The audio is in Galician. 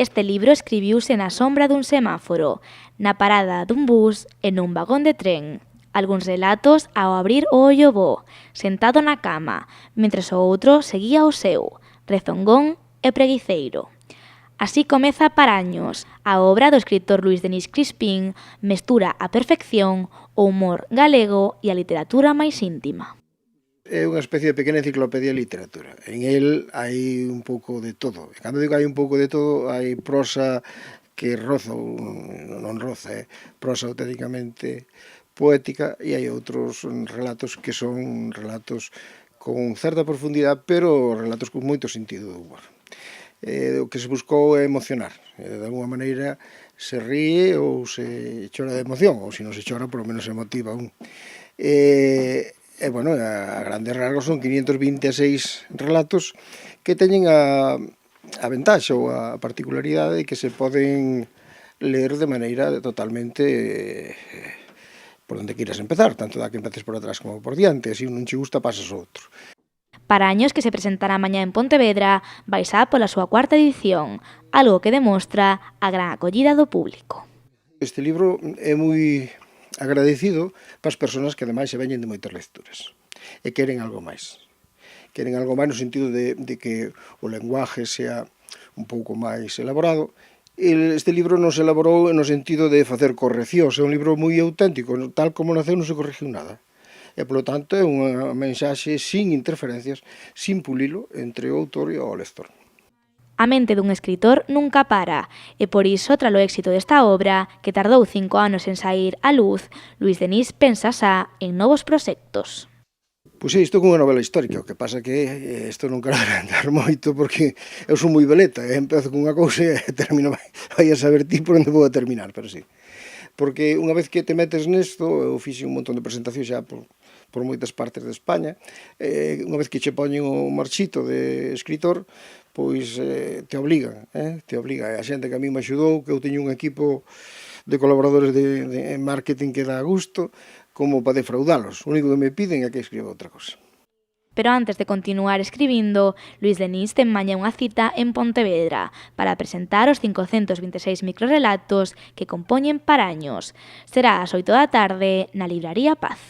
Este libro escribiuse na sombra dun semáforo, na parada dun bus e nun vagón de tren. Algúns relatos ao abrir o ollo bo, sentado na cama, mentres o outro seguía o seu, rezongón e preguiceiro. Así comeza Paraños, a obra do escritor Luís Denis Crispín mestura a perfección o humor galego e a literatura máis íntima. É unha especie de pequena enciclopedia de literatura. En el hai un pouco de todo. E cando digo hai un pouco de todo, hai prosa que roza, non roza, prosa auténticamente poética, e hai outros relatos que son relatos con certa profundidade, pero relatos con moito sentido do humor. O que se buscou é emocionar. De alguma maneira se ríe ou se chora de emoción, ou se non se chora, por lo menos se motiva un. E, bueno, a grandes rasgos son 526 relatos que teñen a ventaxa ou a particularidade de que se poden ler de maneira totalmente por onde queiras empezar, tanto da que empeces por atrás como por diante, se non che gusta pasas ao outro. Paraños, que se presentará mañá en Pontevedra, vai xa pola súa cuarta edición, algo que demostra a gran acollida do público. Este libro é moi agradecido para as persoas que ademais se veñen de moitas lecturas e queren algo máis. Queren algo máis no sentido de que o lenguaje sea un pouco máis elaborado. Este libro non se elaborou no sentido de facer correccións, é un libro moi auténtico, tal como naceu non se corrigiu nada. E, polo tanto, é unha mensaxe sin interferencias, sin pulilo entre o autor e o lector. A mente dun escritor nunca para, e por iso, tralo éxito desta obra, que tardou 5 anos en saír á luz, Luís Denis pensa xa en novos proxectos. Pois isto é unha novela histórica, o que pasa que isto non quero adelantar moito porque eu son moi veleta, empezo con unha cousa e termino, vai a saber ti por onde vou a terminar, pero sí. Porque unha vez que te metes nesto, eu fixe un montón de presentacións xa por moitas partes de España, unha vez que che poñen o marchito de escritor, pois te obligan, te obliga. A xente que a mí me axudou, que eu teño un equipo de colaboradores de marketing que dá gusto, como para defraudalos. O único que me piden é que escriba outra cosa. Pero antes de continuar escribindo, Luís Denis ten mañá unha cita en Pontevedra para presentar os 526 microrelatos que compoñen Paraños. Será ás 8 da tarde na Libraría Paz.